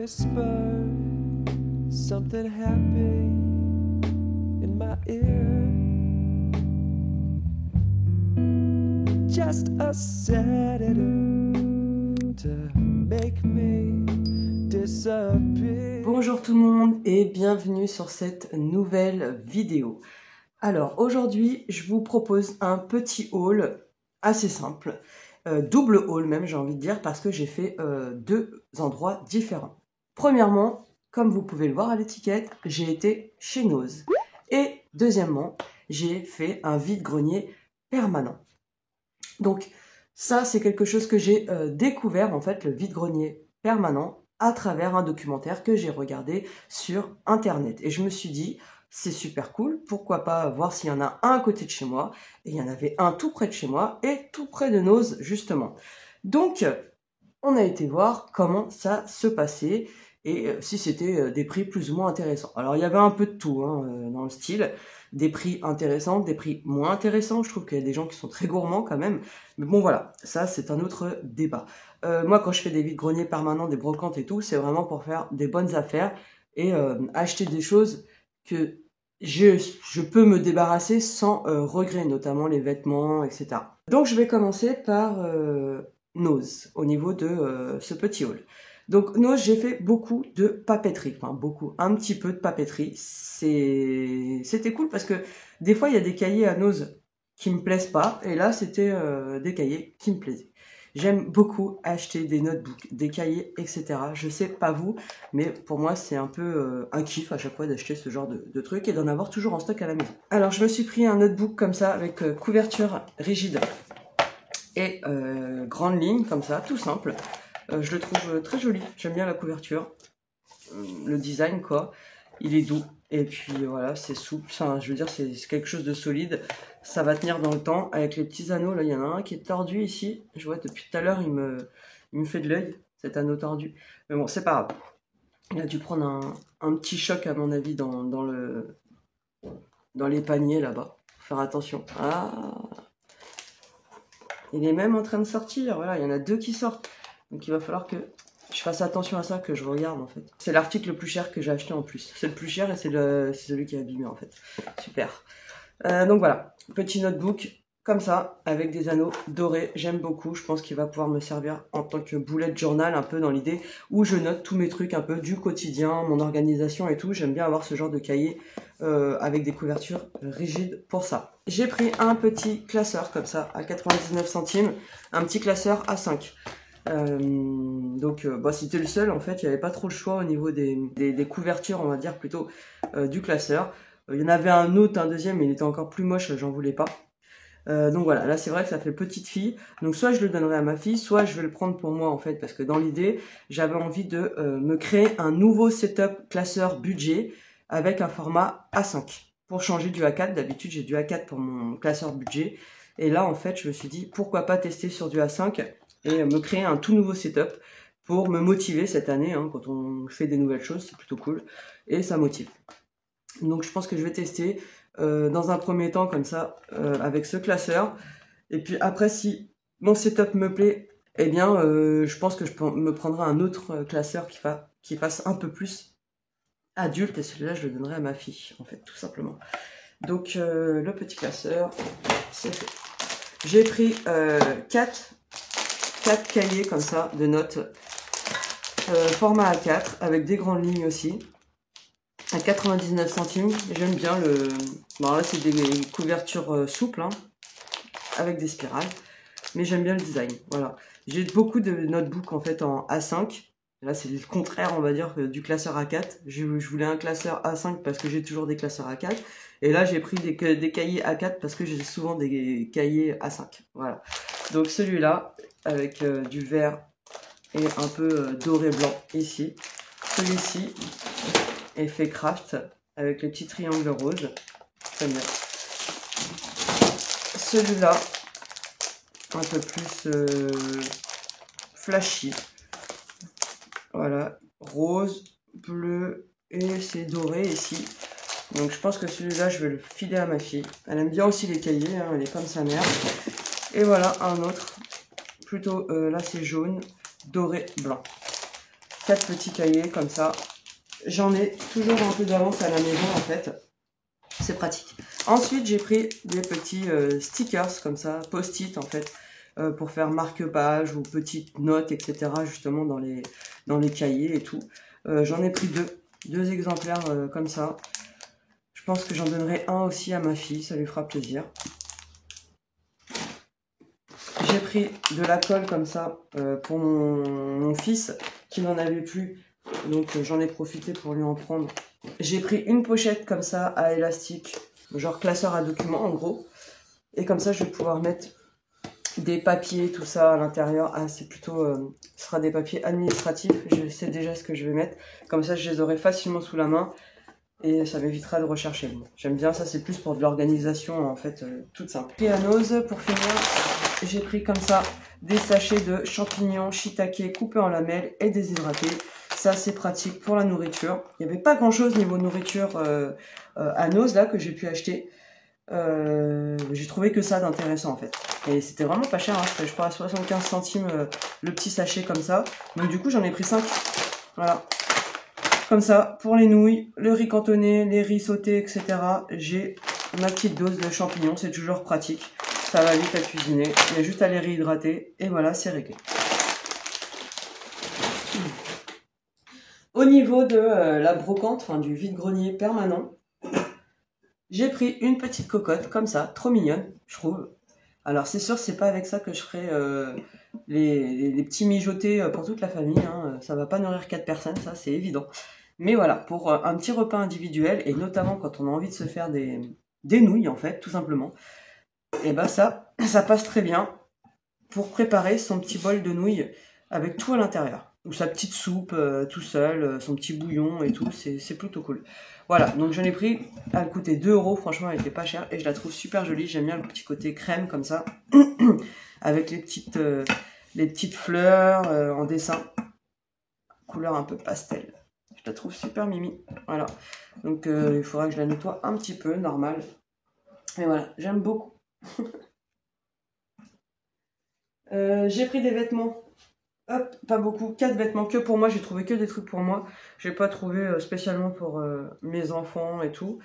whisper something happy in my ear. Just a sedative to make me disappear. Bonjour tout le monde et bienvenue sur cette nouvelle vidéo. Alors aujourd'hui je vous propose un petit haul assez simple, double haul même j'ai envie de dire, parce que j'ai fait deux endroits différents. Premièrement, comme vous pouvez le voir à l'étiquette, j'ai été chez Nose. Et deuxièmement, j'ai fait un vide-grenier permanent. Donc ça c'est quelque chose que j'ai découvert, en fait, le vide-grenier permanent, à travers un documentaire que j'ai regardé sur internet. Et je me suis dit, c'est super cool, pourquoi pas voir s'il y en a un à côté de chez moi. Et il y en avait un tout près de chez moi et tout près de Nose justement. Donc on a été voir comment ça se passait et si c'était des prix plus ou moins intéressants. Alors il y avait un peu de tout dans le style, des prix intéressants, des prix moins intéressants. Je trouve qu'il y a des gens qui sont très gourmands quand même, mais bon voilà, ça c'est un autre débat. Moi quand je fais des vides-greniers permanents, des brocantes et tout, c'est vraiment pour faire des bonnes affaires et acheter des choses que je peux me débarrasser sans regret, notamment les vêtements, etc. Donc je vais commencer par Nose, au niveau de ce petit haul. Donc Nose, j'ai fait beaucoup de papeterie, enfin beaucoup, un petit peu de papeterie. C'était cool parce que des fois il y a des cahiers à Nose qui me plaisent pas, et là c'était des cahiers qui me plaisaient. J'aime beaucoup acheter des notebooks, des cahiers, etc. Je sais pas vous, mais pour moi c'est un peu un kiff à chaque fois d'acheter ce genre de trucs et d'en avoir toujours en stock à la maison. Alors je me suis pris un notebook comme ça avec couverture rigide et grande ligne comme ça, tout simple. Je le trouve très joli, j'aime bien la couverture, le design quoi, il est doux et puis voilà, c'est souple, enfin je veux dire c'est quelque chose de solide, ça va tenir dans le temps avec les petits anneaux. Là il y en a un qui est tordu ici, je vois depuis tout à l'heure il me fait de l'œil cet anneau tordu, mais bon c'est pas grave, il a dû prendre un petit choc à mon avis dans les paniers là-bas, faut faire attention. Ah, il est même en train de sortir, voilà, il y en a deux qui sortent. Donc il va falloir que je fasse attention à ça, que je regarde en fait. C'est l'article le plus cher que j'ai acheté en plus. C'est le plus cher et c'est celui qui est abîmé en fait. Super. Donc voilà, petit notebook comme ça, avec des anneaux dorés. J'aime beaucoup, je pense qu'il va pouvoir me servir en tant que bullet journal, un peu dans l'idée où je note tous mes trucs un peu du quotidien, mon organisation et tout. J'aime bien avoir ce genre de cahier avec des couvertures rigides pour ça. J'ai pris un petit classeur comme ça à 99 centimes, un petit classeur A5. C'était le seul en fait, il n'y avait pas trop le choix au niveau des couvertures, on va dire plutôt du classeur. Il y en avait un autre, un deuxième, mais il était encore plus moche, j'en voulais pas. Donc voilà, là c'est vrai que ça fait petite fille, donc soit je le donnerai à ma fille, soit je vais le prendre pour moi en fait, parce que dans l'idée j'avais envie de me créer un nouveau setup classeur budget avec un format A5 pour changer du A4. D'habitude j'ai du A4 pour mon classeur budget, et là en fait je me suis dit pourquoi pas tester sur du A5 et me créer un tout nouveau setup pour me motiver cette année, quand on fait des nouvelles choses c'est plutôt cool et ça motive. Donc je pense que je vais tester dans un premier temps comme ça avec ce classeur, et puis après si mon setup me plaît, eh bien je pense que je me prendrai un autre classeur qui fasse un peu plus adulte, et celui-là je le donnerai à ma fille en fait tout simplement. Donc le petit classeur c'est fait. J'ai pris 4 cahiers comme ça de notes format A4 avec des grandes lignes aussi à 99 centimes. J'aime bien le... Bon là c'est des couvertures souples avec des spirales, mais j'aime bien le design. Voilà, j'ai beaucoup de notebooks en fait en A5. Là c'est le contraire on va dire du classeur A4. Je voulais un classeur A5 parce que j'ai toujours des classeurs A4, et là j'ai pris des cahiers A4 parce que j'ai souvent des cahiers A5. Voilà, donc celui-là avec du vert et un peu doré blanc ici. Celui-ci effet craft avec les petits triangles roses, très bien. Celui-là un peu plus flashy, voilà, rose, bleu et c'est doré ici. Donc je pense que celui-là je vais le filer à ma fille, elle aime bien aussi les cahiers, elle est comme sa mère. Et voilà un autre plutôt là c'est jaune, doré, blanc. 4 petits cahiers comme ça. J'en ai toujours un peu d'avance à la maison en fait. C'est pratique. Ensuite, j'ai pris des petits stickers comme ça, post-it en fait, pour faire marque-page ou petites notes, etc. justement dans les cahiers et tout. J'en ai pris deux exemplaires comme ça. Je pense que j'en donnerai un aussi à ma fille, ça lui fera plaisir. J'ai pris de la colle comme ça pour mon fils qui n'en avait plus. Donc j'en ai profité pour lui en prendre. J'ai pris une pochette comme ça à élastique, genre classeur à documents en gros. Et comme ça je vais pouvoir mettre des papiers, tout ça à l'intérieur. Ah c'est plutôt, ce sera des papiers administratifs. Je sais déjà ce que je vais mettre. Comme ça je les aurai facilement sous la main. Et ça m'évitera de rechercher. Bon, j'aime bien ça, c'est plus pour de l'organisation en fait, toute simple. Pianos, pour finir, j'ai pris comme ça des sachets de champignons shiitake coupés en lamelles et déshydratés. Ça c'est pratique pour la nourriture. Il n'y avait pas grand chose niveau nourriture à Nose là que j'ai pu acheter. J'ai trouvé que ça d'intéressant en fait. Et c'était vraiment pas cher, hein. C'était je crois à 75 centimes le petit sachet comme ça. Donc du coup j'en ai pris 5. Voilà. Comme ça, pour les nouilles, le riz cantonné, les riz sautés, etc. J'ai ma petite dose de champignons, c'est toujours pratique. Ça va vite à cuisiner, il y a juste à les réhydrater et voilà, c'est réglé. Au niveau de la brocante, enfin du vide-grenier permanent, j'ai pris une petite cocotte comme ça, trop mignonne, je trouve. Alors c'est sûr, c'est pas avec ça que je ferai les petits mijotés pour toute la famille, hein. Ça va pas nourrir 4 personnes, ça c'est évident. Mais voilà, pour un petit repas individuel, et notamment quand on a envie de se faire des nouilles, en fait, tout simplement, et ben ça passe très bien pour préparer son petit bol de nouilles avec tout à l'intérieur. Ou sa petite soupe tout seul, son petit bouillon et tout, c'est plutôt cool. Voilà, donc j'en ai pris, elle coûtait 2 €, franchement elle était pas chère, et je la trouve super jolie, j'aime bien le petit côté crème comme ça, avec les petites fleurs en dessin, couleur un peu pastel. Je la trouve super mimi, voilà. Donc il faudra que je la nettoie un petit peu, normal. Mais voilà, j'aime beaucoup. J'ai pris des vêtements, hop, pas beaucoup, 4 vêtements que pour moi, j'ai trouvé que des trucs pour moi. J'ai pas trouvé spécialement pour mes enfants et tout.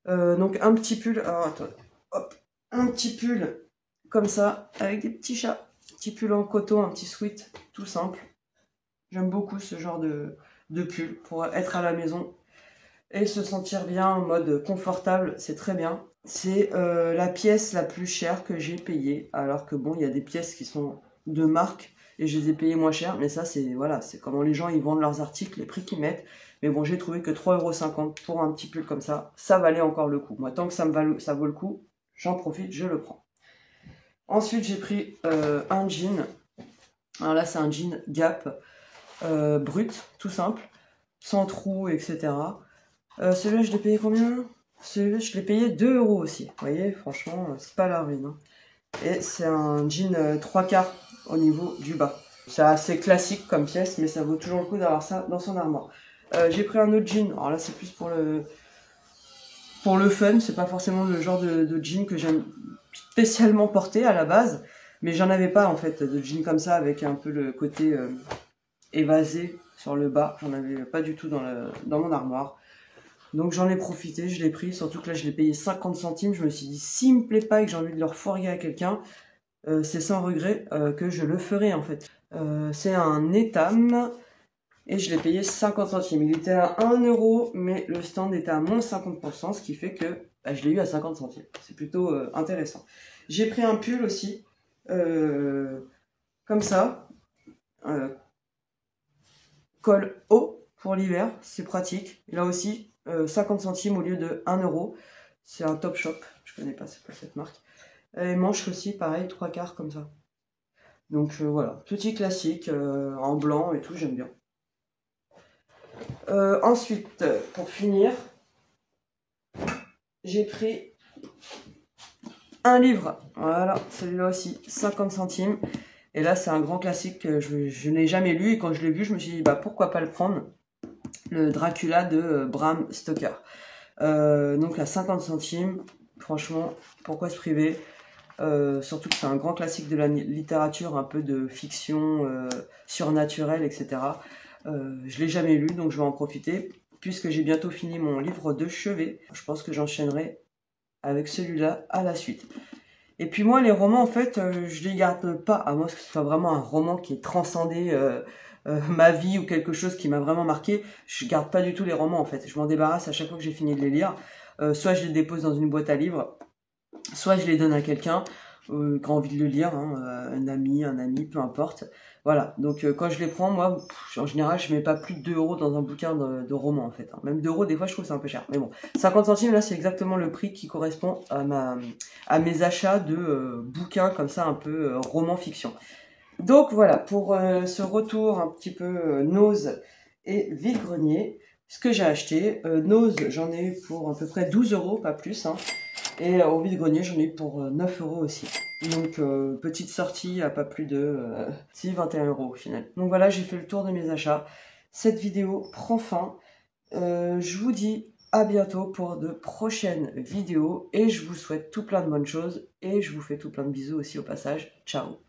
Donc un petit pull, alors attends, hop, un petit pull comme ça, avec des petits chats. Petit pull en coton, un petit sweat, tout simple. J'aime beaucoup ce genre de pull pour être à la maison et se sentir bien en mode confortable, c'est très bien. C'est la pièce la plus chère que j'ai payée, alors que bon, il y a des pièces qui sont de marque et je les ai payées moins cher, mais ça c'est voilà, c'est comment les gens ils vendent leurs articles, les prix qu'ils mettent. Mais bon, j'ai trouvé que 3,50 € pour un petit pull comme ça valait encore le coup. Moi, tant que ça vaut le coup, j'en profite, je le prends. Ensuite, j'ai pris un jean. Alors là, c'est un jean Gap. Brut, tout simple, sans trou, etc. Celui-là, je l'ai payé combien? Celui-là, je l'ai payé 2 € aussi. Vous voyez, franchement, c'est pas la ruine. Hein. Et c'est un jean 3/4 au niveau du bas. C'est assez classique comme pièce, mais ça vaut toujours le coup d'avoir ça dans son armoire. J'ai pris un autre jean. Alors là, c'est plus pour le fun. C'est pas forcément le genre de jean que j'aime spécialement porter à la base. Mais j'en avais pas, en fait, de jean comme ça, avec un peu le côté évasé sur le bas. J'en avais pas du tout dans mon armoire. Donc j'en ai profité, je l'ai pris, surtout que là je l'ai payé 50 centimes. Je me suis dit, s'il me plaît pas et que j'ai envie de le refourguer à quelqu'un, c'est sans regret que je le ferai en fait. C'est un Etam et je l'ai payé 50 centimes. Il était à 1 €, mais le stand était à moins 50%, ce qui fait que je l'ai eu à 50 centimes. C'est plutôt intéressant. J'ai pris un pull aussi, comme ça, col haut pour l'hiver, c'est pratique. Là aussi, 50 centimes au lieu de 1 €. C'est un Topshop, je connais pas c'est quoi cette marque. Et manches aussi, pareil, 3/4 comme ça. Donc voilà, petit classique, en blanc et tout, j'aime bien. Ensuite, pour finir, j'ai pris un livre. Voilà, celui-là aussi, 50 centimes. Et là, c'est un grand classique que je n'ai jamais lu. Et quand je l'ai vu, je me suis dit, bah pourquoi pas le prendre. Le Dracula de Bram Stoker. Donc à 50 centimes, franchement, pourquoi se priver? Surtout que c'est un grand classique de la littérature, un peu de fiction surnaturelle, etc. Je l'ai jamais lu, donc je vais en profiter. Puisque j'ai bientôt fini mon livre de chevet, je pense que j'enchaînerai avec celui-là à la suite. Et puis moi, les romans, en fait, je les garde pas, à moins que ce soit vraiment un roman qui ait transcendé ma vie ou quelque chose qui m'a vraiment marqué. Je garde pas du tout les romans, en fait. Je m'en débarrasse à chaque fois que j'ai fini de les lire. Soit je les dépose dans une boîte à livres, soit je les donne à quelqu'un qui a envie de le lire, hein, un ami, peu importe. Voilà, donc quand je les prends, moi, en général, je mets pas plus de 2 € dans un bouquin de roman, en fait. Hein. Même 2 €, des fois, je trouve que c'est un peu cher. Mais bon, 50 centimes, là, c'est exactement le prix qui correspond à mes achats de bouquins comme ça, un peu roman-fiction. Donc voilà, pour ce retour un petit peu Nose et Vide-Grenier, ce que j'ai acheté, Nose, j'en ai eu pour à peu près 12 €, pas plus, hein. Et au Vide-Grenier, j'en ai eu pour 9 € aussi. Donc, petite sortie à pas plus de 21 € au final. Donc voilà, j'ai fait le tour de mes achats. Cette vidéo prend fin. Je vous dis à bientôt pour de prochaines vidéos. Et je vous souhaite tout plein de bonnes choses. Et je vous fais tout plein de bisous aussi au passage. Ciao!